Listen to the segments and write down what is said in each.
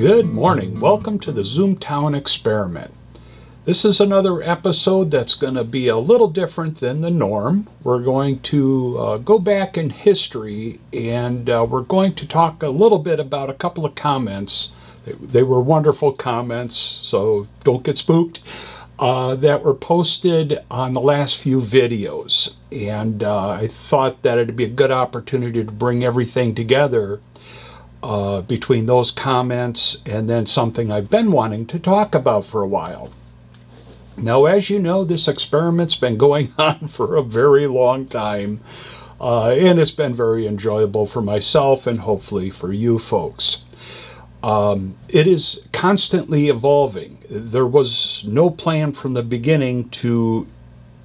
Good morning. Welcome to the ZOOMTOWN experiment. This is another episode that's going to be a little different than the norm. We're going to go back in history and we're going to talk a little bit about a couple of comments. They were wonderful comments, so don't get spooked, that were posted on the last few videos. And I thought that it'd be a good opportunity to bring everything together between those comments and then something I've been wanting to talk about for a while. Now, as you know, this experiment's been going on for a very long time, and it's been very enjoyable for myself and hopefully for you folks. It is constantly evolving. There was no plan from the beginning to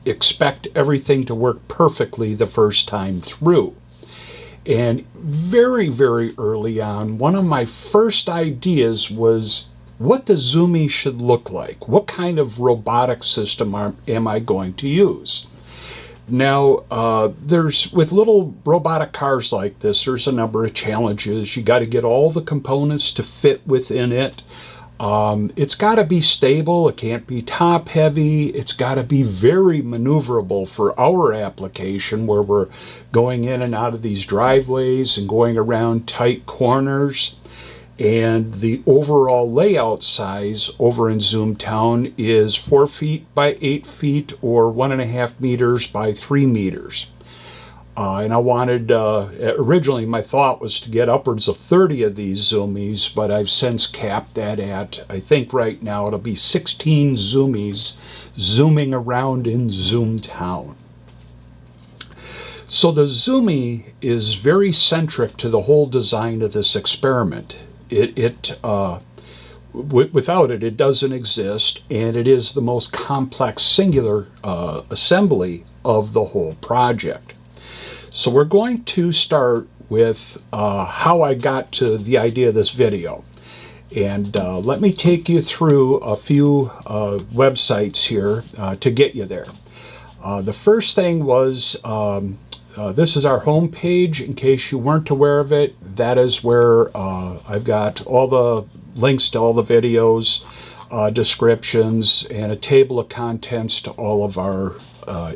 expect everything to work perfectly the first time through. And very, very early on, one of my first ideas was what the Zoomie should look like. What kind of robotic system am I going to use? Now, with little robotic cars like this, there's a number of challenges. You got to get all the components to fit within it. It's got to be stable. It can't be top heavy. It's got to be very maneuverable for our application, where we're going in and out of these driveways and going around tight corners. And the overall layout size over in ZOOMTOWN is 4 feet by 8 feet or 1.5 meters by 3 meters. And I wanted, originally my thought was to get upwards of 30 of these Zoomies, but I've since capped that at, I think right now it'll be 16 Zoomies zooming around in ZOOMTOWN. So the Zoomie is very centric to the whole design of this experiment. Without it, it doesn't exist, and it is the most complex singular assembly of the whole project. So we're going to start with how I got to the idea of this video. And let me take you through a few websites here to get you there. The first thing was, this is our home page. In case you weren't aware of it, that is where I've got all the links to all the videos, descriptions, and a table of contents to all of our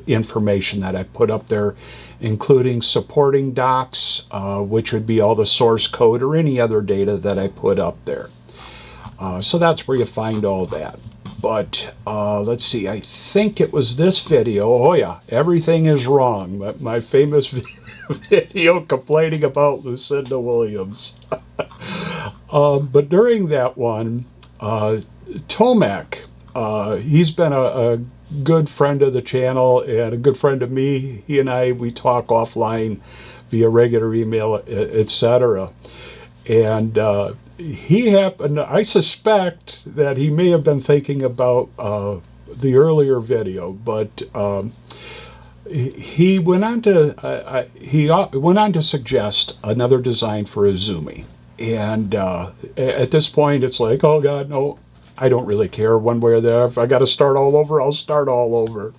information that I put up there, including supporting docs, which would be all the source code or any other data that I put up there. So that's where you find all that. But let's see, I think it was this video. Oh yeah, everything is wrong. My famous video complaining about Lucinda Williams. But during that one, Tomek, he's been a good friend of the channel and a good friend of me. He and we talk offline via regular email, etc. And he happened, I suspect that he may have been thinking about the earlier video, but he went on to suggest another design for a Zoomie. And at this point, it's like, oh God, no, I don't really care one way or the other. If I got to start all over, I'll start all over.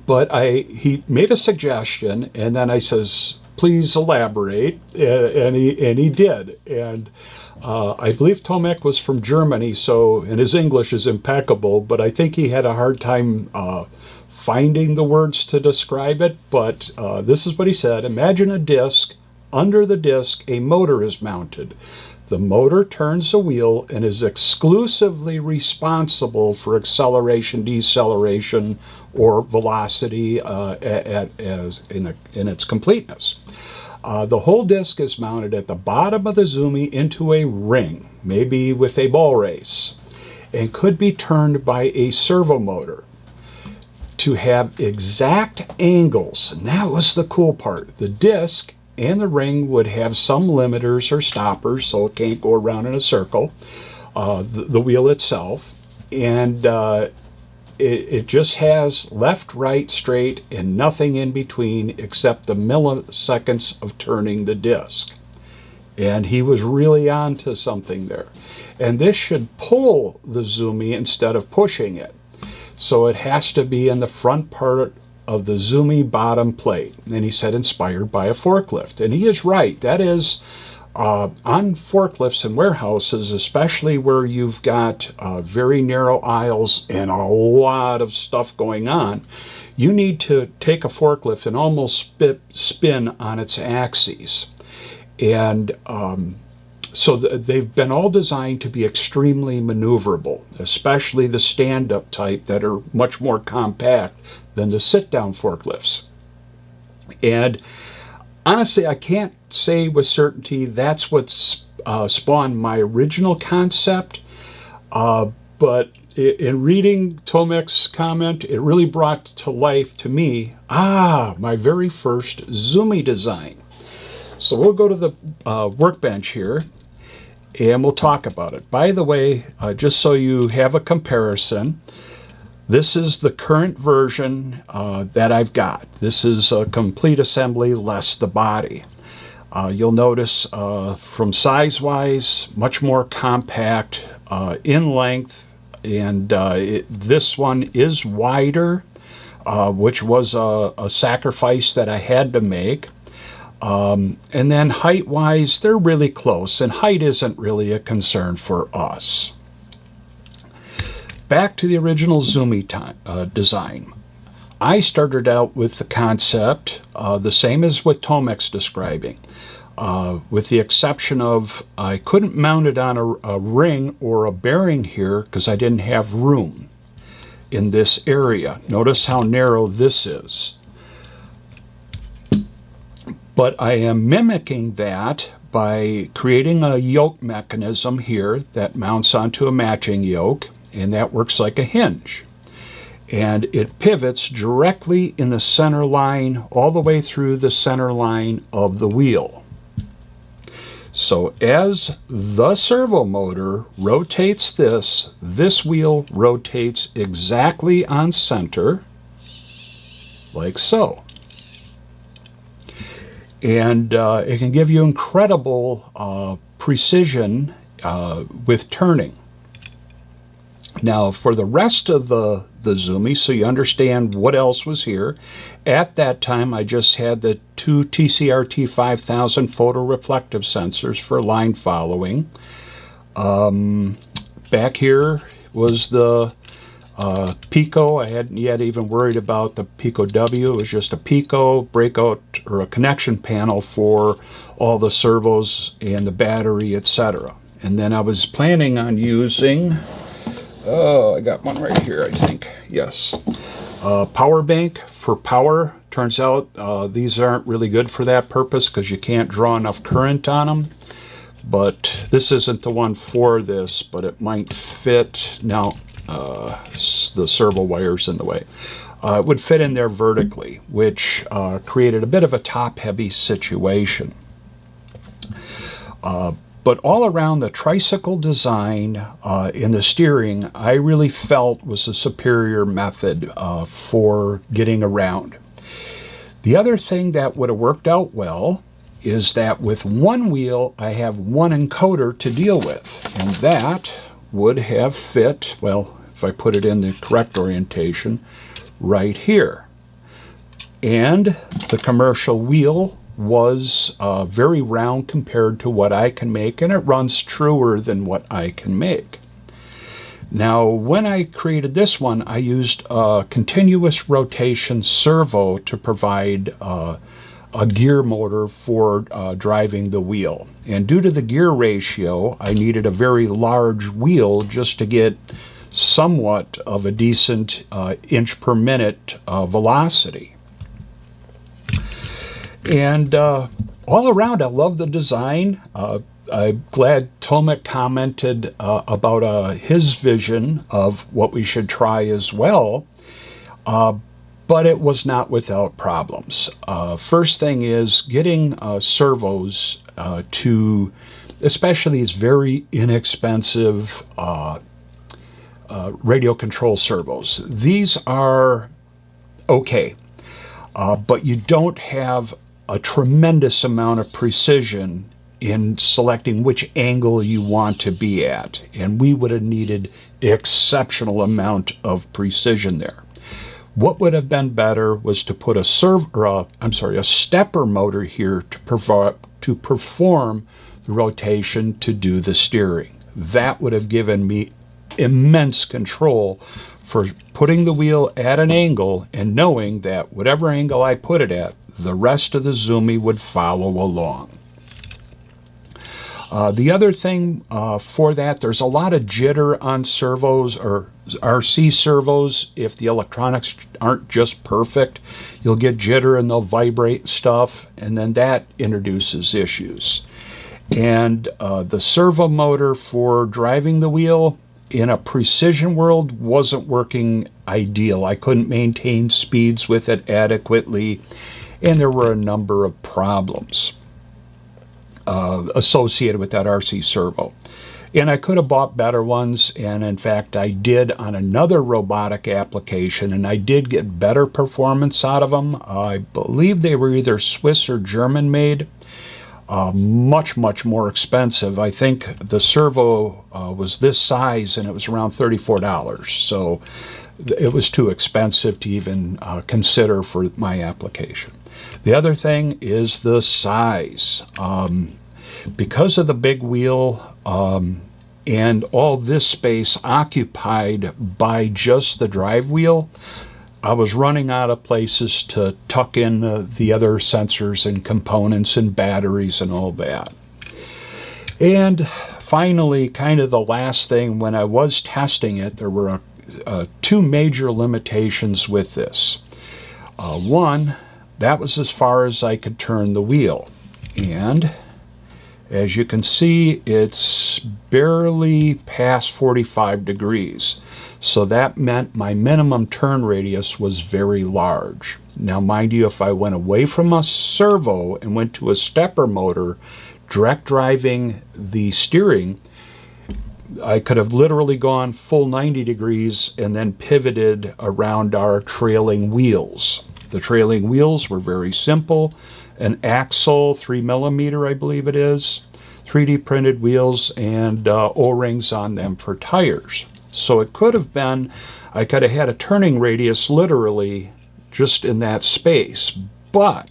But he made a suggestion, and then I says, please elaborate, and he did. And I believe Tomek was from Germany, and his English is impeccable, but I think he had a hard time finding the words to describe it. But this is what he said: imagine a disc. Under the disc, a motor is mounted. The motor turns the wheel and is exclusively responsible for acceleration, deceleration, or velocity in its completeness. The whole disc is mounted at the bottom of the Zoomie into a ring, maybe with a ball race, and could be turned by a servo motor to have exact angles. And that was the cool part. The disc and the ring would have some limiters or stoppers, so it can't go around in a circle, the wheel itself. And it just has left, right, straight, and nothing in between except the milliseconds of turning the disc. And he was really on to something there. And this should pull the Zoomie instead of pushing it. So it has to be in the front part of the Zoomie bottom plate. And he said inspired by a forklift. And he is right. That is On forklifts and warehouses, especially where you've got very narrow aisles and a lot of stuff going on, you need to take a forklift and almost spin on its axes. And so they've been all designed to be extremely maneuverable, especially the stand-up type that are much more compact than the sit-down forklifts. And honestly, I can't say with certainty that's what spawned my original concept, but in reading Tomek's comment, it really brought to life to me, my very first Zoomie design. So we'll go to the workbench here, and we'll talk about it. By the way, just so you have a comparison, this is the current version that I've got. This is a complete assembly less the body. You'll notice from size-wise, much more compact in length, and this one is wider, which was a sacrifice that I had to make. And then height-wise, they're really close, and height isn't really a concern for us. Back to the original Zoomie design. I started out with the concept, the same as what Tomek's describing, with the exception of I couldn't mount it on a ring or a bearing here because I didn't have room in this area. Notice how narrow this is. But I am mimicking that by creating a yoke mechanism here that mounts onto a matching yoke, and that works like a hinge. And it pivots directly in the center line all the way through the center line of the wheel. So as the servo motor rotates this wheel rotates exactly on center, like so. And it can give you incredible precision with turning. Now, for the rest of the Zoomie, so you understand what else was here, at that time I just had the two TCRT 5000 photoreflective sensors for line following. Back here was the PICO. I hadn't yet even worried about the PICO W. It was just a PICO breakout or a connection panel for all the servos and the battery, etc. And then I was planning on using, I got one right here, I think. Yes. Power bank for power. Turns out these aren't really good for that purpose because you can't draw enough current on them. But this isn't the one for this, but it might fit. Now, the servo wire's in the way. It would fit in there vertically, which created a bit of a top-heavy situation. But all around the tricycle design in the steering, I really felt was a superior method for getting around. The other thing that would have worked out well is that with one wheel, I have one encoder to deal with, and that would have fit, well, if I put it in the correct orientation, right here. And the commercial wheel was very round compared to what I can make, and it runs truer than what I can make. Now, when I created this one, I used a continuous rotation servo to provide a gear motor for driving the wheel. And due to the gear ratio, I needed a very large wheel just to get somewhat of a decent inch per minute velocity. And all around, I love the design. I'm glad Tomek commented about his vision of what we should try as well. But it was not without problems. First thing is getting servos to, especially these very inexpensive radio control servos. These are okay, but you don't have a tremendous amount of precision in selecting which angle you want to be at, and we would have needed exceptional amount of precision there. What would have been better was to put a stepper motor here to perform the rotation to do the steering. That would have given me immense control for putting the wheel at an angle and knowing that whatever angle I put it at, the rest of the Zoomie would follow along. The other thing for that, there's a lot of jitter on servos or RC servos. If the electronics aren't just perfect, you'll get jitter and they'll vibrate stuff, and then that introduces issues. And the servo motor for driving the wheel in a precision world wasn't working ideal. I couldn't maintain speeds with it adequately, and there were a number of problems associated with that RC servo. And I could have bought better ones, and in fact I did on another robotic application, and I did get better performance out of them. I believe they were either Swiss or German made. Much more expensive. I think the servo was this size and it was around $34, so it was too expensive to even consider for my application. The other thing is the size. Because of the big wheel and all this space occupied by just the drive wheel, I was running out of places to tuck in the other sensors and components and batteries and all that. And finally, kind of the last thing, when I was testing it, there were two major limitations with this. One, that was as far as I could turn the wheel. And as you can see, it's barely past 45 degrees. So that meant my minimum turn radius was very large. Now, mind you, if I went away from a servo and went to a stepper motor, direct driving the steering, I could have literally gone full 90 degrees and then pivoted around our trailing wheels. The trailing wheels were very simple. An axle, 3mm, I believe it is, 3D printed wheels, and O-rings on them for tires. So it could have been, I could have had a turning radius literally just in that space. But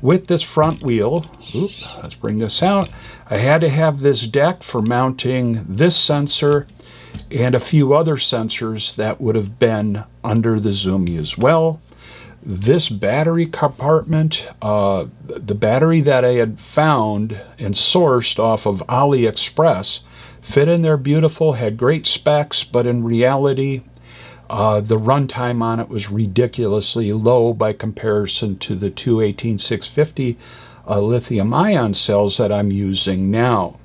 with this front wheel, let's bring this out, I had to have this deck for mounting this sensor and a few other sensors that would have been under the Zoomie as well. This battery compartment, the battery that I had found and sourced off of AliExpress, fit in there beautiful, had great specs, but in reality, the runtime on it was ridiculously low by comparison to the two 18650 lithium-ion cells that I'm using now.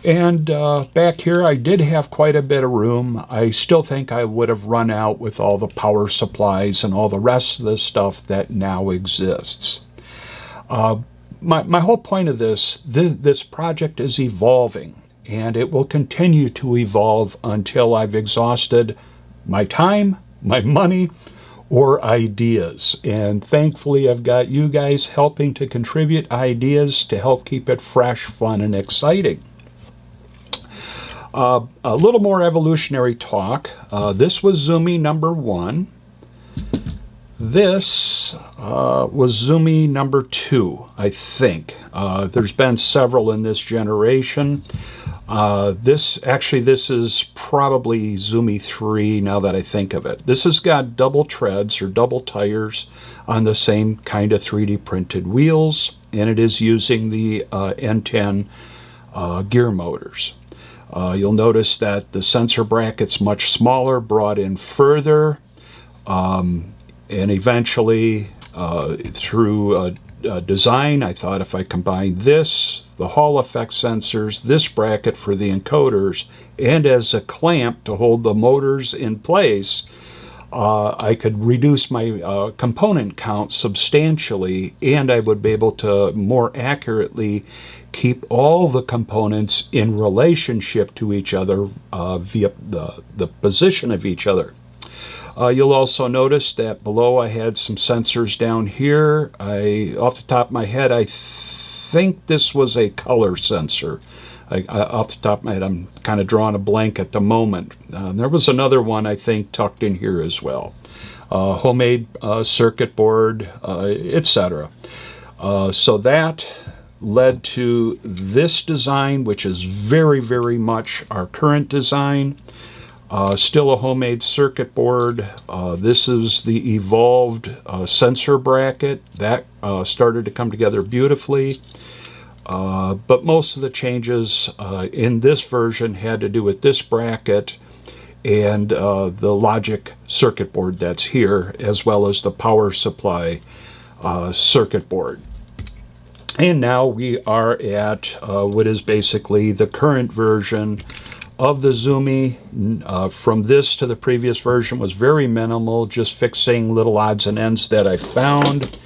And back here, I did have quite a bit of room. I still think I would have run out with all the power supplies and all the rest of the stuff that now exists. My whole point of this project is evolving, and it will continue to evolve until I've exhausted my time, my money, or ideas. And thankfully, I've got you guys helping to contribute ideas to help keep it fresh, fun, and exciting. A little more evolutionary talk. This was Zoomie number 1. This was Zoomie number 2, I think. There's been several in this generation. This is probably Zoomie 3 now that I think of it. This has got double treads or double tires on the same kind of 3D printed wheels, and it is using the N10 gear motors. You'll notice that the sensor bracket's much smaller, brought in further, and eventually through design, I thought if I combined this, the Hall effect sensors, this bracket for the encoders, and as a clamp to hold the motors in place, I could reduce my component count substantially, and I would be able to more accurately keep all the components in relationship to each other via the position of each other. You'll also notice that below I had some sensors down here. Off the top of my head, I think this was a color sensor. Off the top of my head, I'm kind of drawing a blank at the moment. There was another one, I think, tucked in here as well. Homemade circuit board, etc. So that led to this design, which is very, very much our current design. Still a homemade circuit board. This is the evolved sensor bracket. That started to come together beautifully. But most of the changes in this version had to do with this bracket and the logic circuit board that's here, as well as the power supply circuit board. And now we are at what is basically the current version of the Zoomie. From this to the previous version was very minimal, just fixing little odds and ends that I found,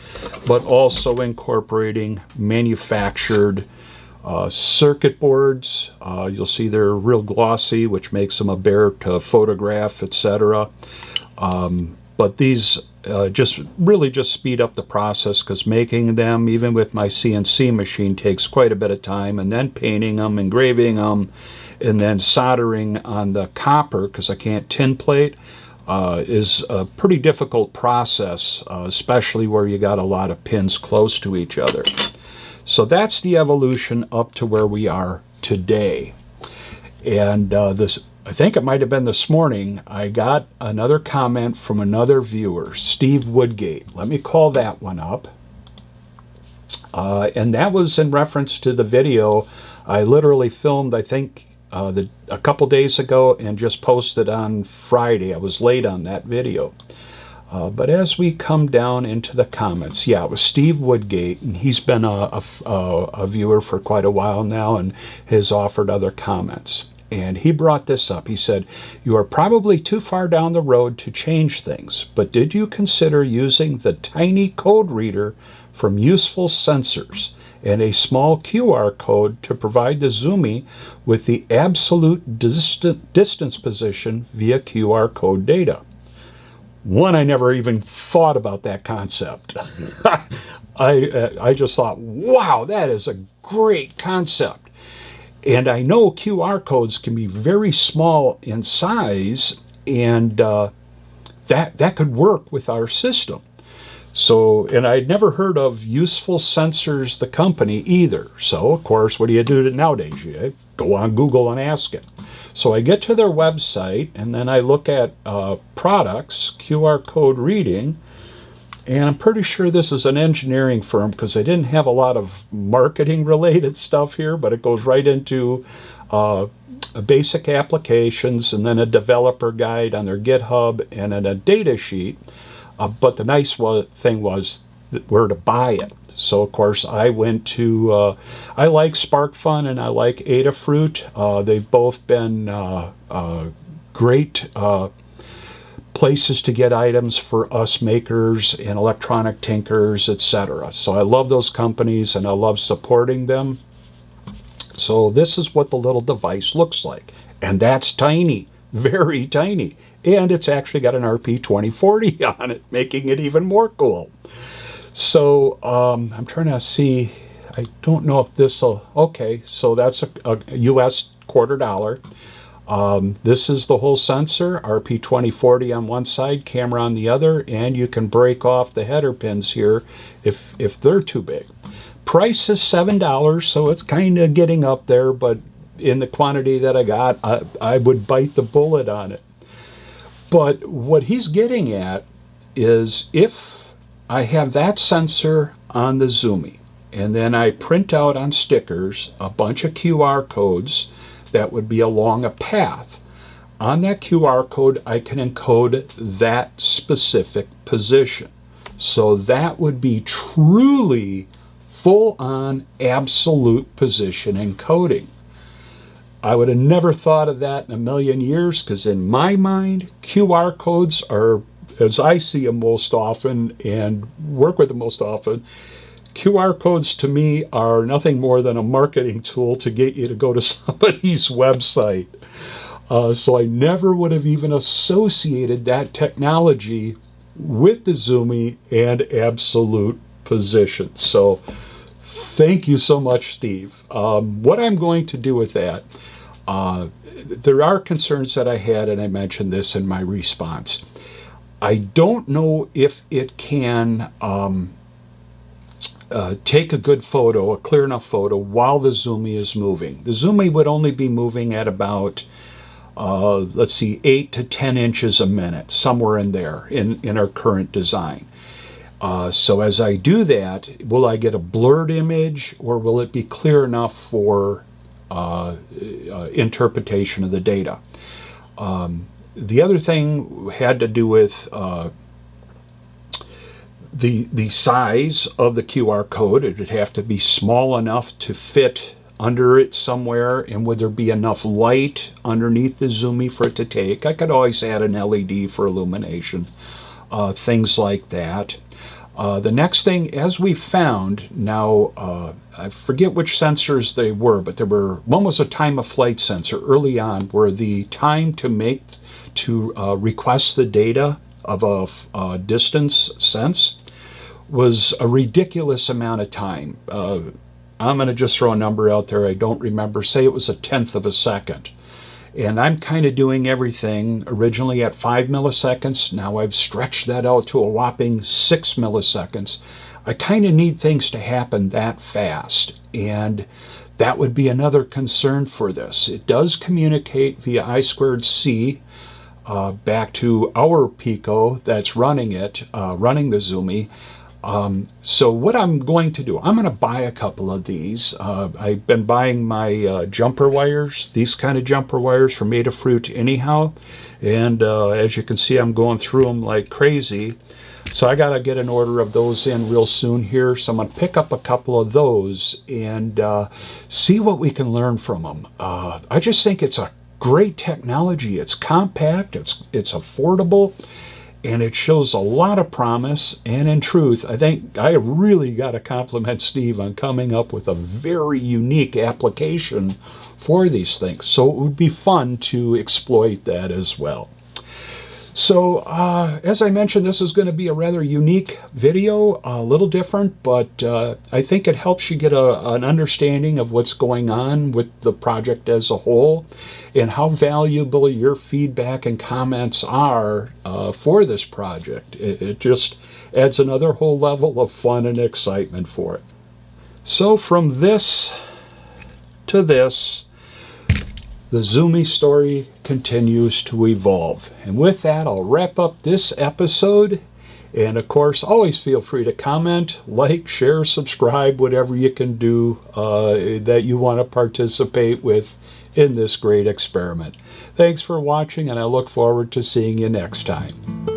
but also incorporating manufactured circuit boards. You'll see they're real glossy, which makes them a bear to photograph, etc. But these just speed up the process, because making them, even with my CNC machine, takes quite a bit of time, and then painting them, engraving them, and then soldering on the copper, because I can't tin plate, is a pretty difficult process, especially where you got a lot of pins close to each other. So that's the evolution up to where we are today. And this, I think it might have been this morning, I got another comment from another viewer, Steve Woodgate. Let me call that one up. And that was in reference to the video I literally filmed, I think, a couple days ago and just posted on Friday. I was late on that video. But as we come down into the comments, yeah, it was Steve Woodgate, and he's been a viewer for quite a while now and has offered other comments. And he brought this up. He said, "You are probably too far down the road to change things, but did you consider using the tiny code reader from Useful Sensors and a small QR code to provide the Zoomie with the absolute distance position via QR code data?" One, I never even thought about that concept. I just thought, wow, that is a great concept. And I know QR codes can be very small in size, and that could work with our system. So, and I'd never heard of Useful Sensors, the company, either. So, of course, what do you do nowadays? You go on Google and ask it. So I get to their website, and then I look at products, QR code reading, and I'm pretty sure this is an engineering firm, because they didn't have a lot of marketing-related stuff here, but it goes right into basic applications, and then a developer guide on their GitHub, and then a data sheet. But the nice thing was where to buy it. So, of course, I went to, I like SparkFun and I like Adafruit. They've both been great places to get items for us makers and electronic tinkers, etc. So I love those companies and I love supporting them. So this is what the little device looks like. And that's tiny, very tiny. And it's actually got an RP2040 on it, making it even more cool. So I'm trying to see, I don't know if this will, okay, so that's a US $0.25. This is the whole sensor, RP2040 on one side, camera on the other, and you can break off the header pins here if they're too big. Price is $7, so it's kind of getting up there, but in the quantity that I got, I would bite the bullet on it. But what he's getting at is if I have that sensor on the Zoomie, and then I print out on stickers a bunch of QR codes that would be along a path. On that QR code, I can encode that specific position. So that would be truly full-on absolute position encoding. I would have never thought of that in a million years, because in my mind, QR codes are, as I see them most often and work with them most often, QR codes to me are nothing more than a marketing tool to get you to go to somebody's website. So I never would have even associated that technology with the Zoomie and absolute position. So thank you so much, Steve. What I'm going to do with that, there are concerns that I had, and I mentioned this in my response. I don't know if it can take a good photo, a clear enough photo, while the Zoomie is moving. The Zoomie would only be moving at about, let's see, 8 to 10 inches a minute, somewhere in there in our current design. So as I do that, will I get a blurred image, or will it be clear enough for interpretation of the data? The other thing had to do with the size of the QR code. It would have to be small enough to fit under it somewhere, and would there be enough light underneath the Zoomie for it to take? I could always add an LED for illumination, things like that. The next thing, as we found, now I forget which sensors they were, but one was a time of flight sensor early on, where the time to request the data of a distance sense was a ridiculous amount of time. I'm going to just throw a number out there I don't remember. Say it was 1/10 of a second. And I'm kind of doing everything originally at 5 milliseconds. Now I've stretched that out to a whopping 6 milliseconds. I kind of need things to happen that fast. And that would be another concern for this. It does communicate via I²C back to our PICO that's running it, running the Zoomie. So what I'm going to do, I'm going to buy a couple of these. I've been buying my jumper wires, these kind of jumper wires from Adafruit anyhow. And as you can see, I'm going through them like crazy. So I got to get an order of those in real soon here. So I'm going to pick up a couple of those and see what we can learn from them. I just think it's a great technology. It's compact, it's affordable, and it shows a lot of promise. And in truth, I think I really got to compliment Steve on coming up with a very unique application for these things. So it would be fun to exploit that as well. So as I mentioned, this is going to be a rather unique video, a little different, but I think it helps you get an understanding of what's going on with the project as a whole, and how valuable your feedback and comments are for this project. It just adds another whole level of fun and excitement for it. So from this to this, the Zoomie story continues to evolve. And with that, I'll wrap up this episode. And of course, always feel free to comment, like, share, subscribe, whatever you can do that you want to participate with in this great experiment. Thanks for watching, and I look forward to seeing you next time.